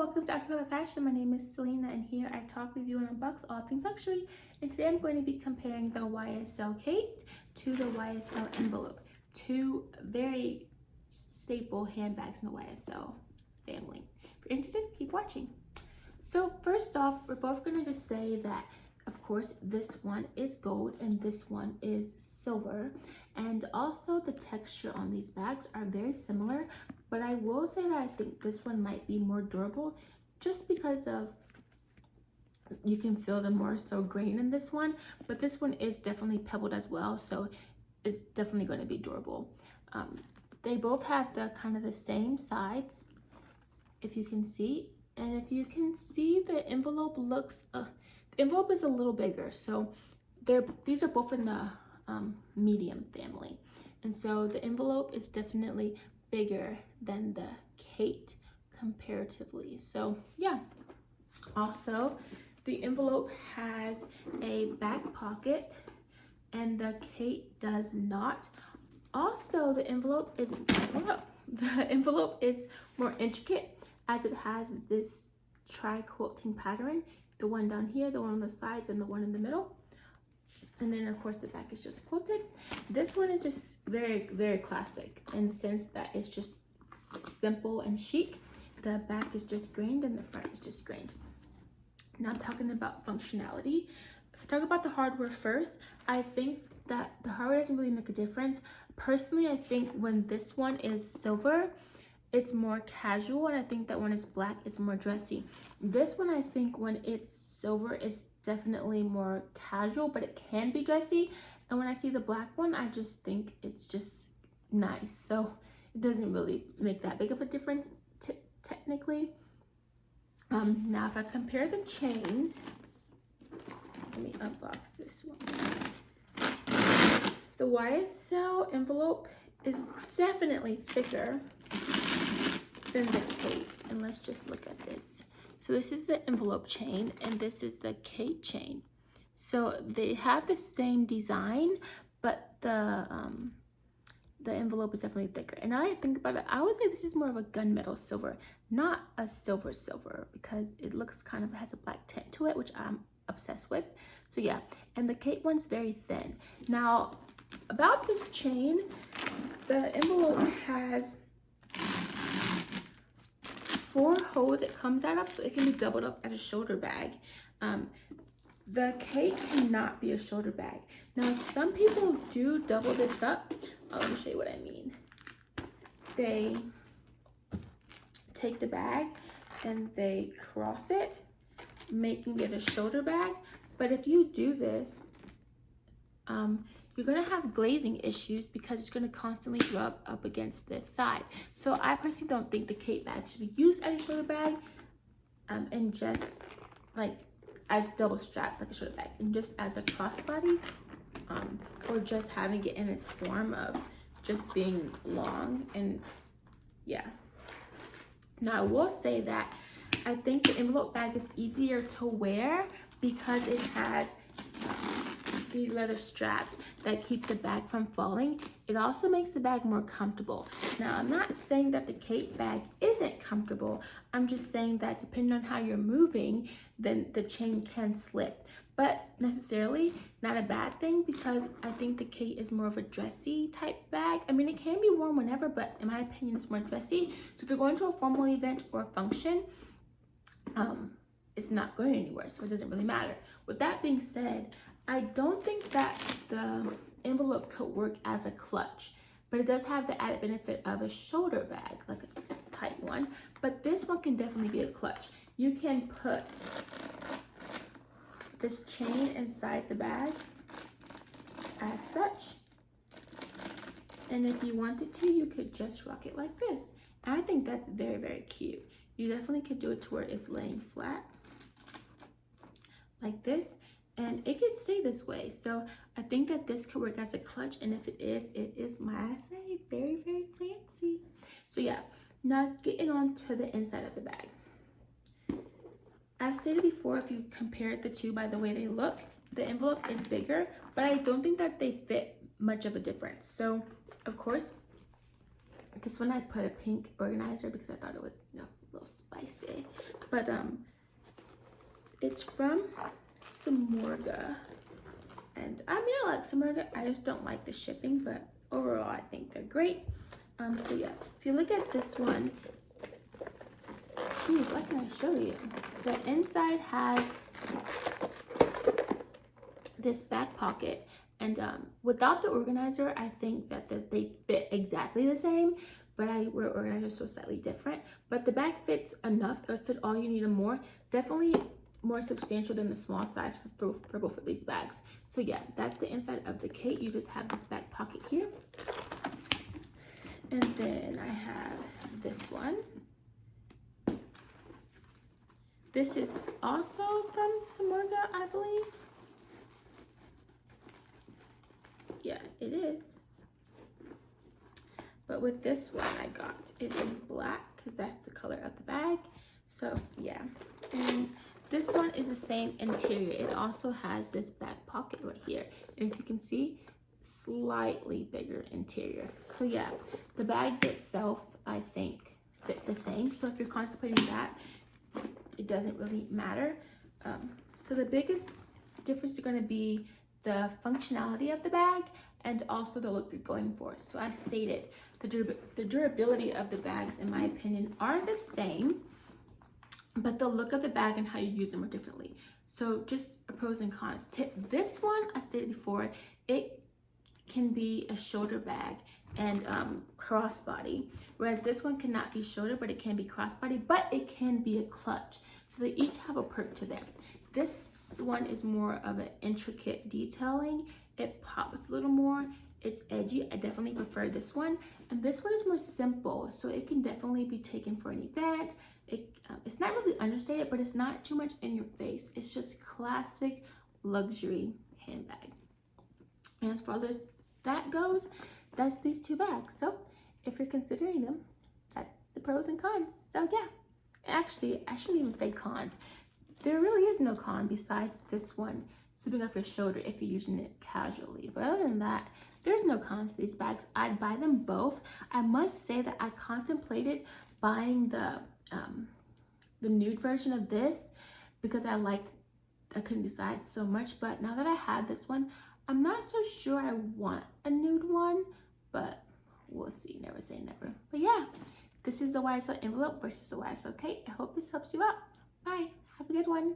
welcome to Occupiedbyfashion. My name is Selena, and here I talk, review, and unbox all things luxury. And today I'm going to be comparing the YSL Kate to the YSL Envelope, two very staple handbags in the YSL family. If you're interested, keep watching. So first off, we're both going to just say that, of course, this one is gold and this one is silver. And also the texture on these bags are very similar, but I will say that I think this one might be more durable just because of, you can feel the more so grain in this one, but this one is definitely pebbled as well, so it's definitely going to be durable. They both have the kind of the same sides, if you can see, and if you can see, the envelope looks, the envelope is a little bigger, so these are both in the medium family, and so the envelope is definitely bigger than the Kate comparatively. So yeah, also the envelope has a back pocket and the Kate does not. Also, the envelope is more intricate as it has this tri-quilting pattern, the one down here, the one on the sides, and the one in the middle. And then of course the back is just quilted. This one is just very, very classic in the sense that it's just simple and chic. The back is just grained and the front is just grained. Now talking about functionality, if I talk about the hardware first, I think that the hardware doesn't really make a difference. Personally, I think when this one is silver, it's more casual, and I think that when it's black, it's more dressy. This one, I think when it's silver, is definitely more casual, but it can be dressy. And when I see the black one, I just think it's just nice. So it doesn't really make that big of a difference technically. Now if I compare the chains, let me unbox this one. The YSL envelope is definitely thicker than the Kate, and let's just look at this. So this is the envelope chain and this is the Kate chain. So they have the same design, but the envelope is definitely thicker. And now I think about it, I would say this is more of a gunmetal silver, not a silver, because it looks kind of, has a black tint to it, which I'm obsessed with. So yeah, and the Kate one's very thin. Now about this chain, the envelope has 4 holes it comes out of, so it can be doubled up as a shoulder bag. The Kate cannot be a shoulder bag. Now some people do double this up. Let me show you what I mean. They take the bag and they cross it, making it a shoulder bag. But if you do this, you're gonna have glazing issues because it's gonna constantly rub up against this side. So I personally don't think the Kate bag should be used as a shoulder bag, and just like as double strapped like a shoulder bag, and just as a crossbody, or just having it in its form of just being long. And yeah, now I will say that I think the envelope bag is easier to wear because it has these leather straps that keep the bag from falling. It also makes the bag more comfortable. Now, I'm not saying that the Kate bag isn't comfortable. I'm just saying that depending on how you're moving, then the chain can slip. But necessarily not a bad thing, because I think the Kate is more of a dressy type bag. I mean, it can be worn whenever, but in my opinion, it's more dressy. So if you're going to a formal event or a function, it's not going anywhere, so it doesn't really matter. With that being said, I don't think that the envelope could work as a clutch, but it does have the added benefit of a shoulder bag, like a tight one. But this one can definitely be a clutch. You can put this chain inside the bag as such, and if you wanted to, you could just rock it like this. And I think that's very, very cute. You definitely could do it to where it's laying flat like this, and it could stay this way. So I think that this could work as a clutch, and if it is, might I say, very, very fancy. So yeah, now getting on to the inside of the bag. As stated before, if you compare the two by the way they look, the envelope is bigger, but I don't think that they fit much of a difference. So of course, this one I put a pink organizer because I thought it was, you know, a little spicy. but it's from Samorga. And I mean, I like Samorga, I just don't like the shipping, but overall I think they're great. So yeah, if you look at this one, geez, what can I show you? The inside has this back pocket, and without the organizer, I think that they fit exactly the same, but I wear organizers so slightly different. But the back fits enough, it'll fit all you need and more. Definitely more substantial than the small size for both of these bags. So yeah, that's the inside of the Kate. You just have this back pocket here. And then I have this one. This is also from Samorga, I believe. Yeah, it is. But with this one, I got it in black because that's the color of the bag. So yeah, and this one is the same interior. It also has this back pocket right here. And if you can see, slightly bigger interior. So yeah, the bags itself, I think, fit the same. So if you're contemplating that, it doesn't really matter. So the biggest difference is going to be the functionality of the bag and also the look you're going for. So I stated the durability of the bags, in my opinion, are the same, but the look of the bag and how you use them are differently. So just pros and cons. This one, I stated before, it can be a shoulder bag and crossbody, whereas this one cannot be shoulder, but it can be crossbody, but it can be a clutch. So they each have a perk to them. This one is more of an intricate detailing. It pops a little more. It's edgy. I definitely prefer this one. And this one is more simple, so it can definitely be taken for an event. It's not really understated, but it's not too much in your face. It's just classic luxury handbag. And as far as that goes, that's these two bags. So if you're considering them, that's the pros and cons. So yeah, actually, I shouldn't even say cons. There really is no con besides this one slipping off your shoulder if you're using it casually. But other than that, there's no cons to these bags. I'd buy them both. I must say that I contemplated buying the nude version of this because I couldn't decide so much. But now that I had this one, I'm not so sure I want a nude one, but we'll see. Never say never. But yeah, this is the YSL envelope versus the YSL Kate. I hope this helps you out. Bye. Have a good one.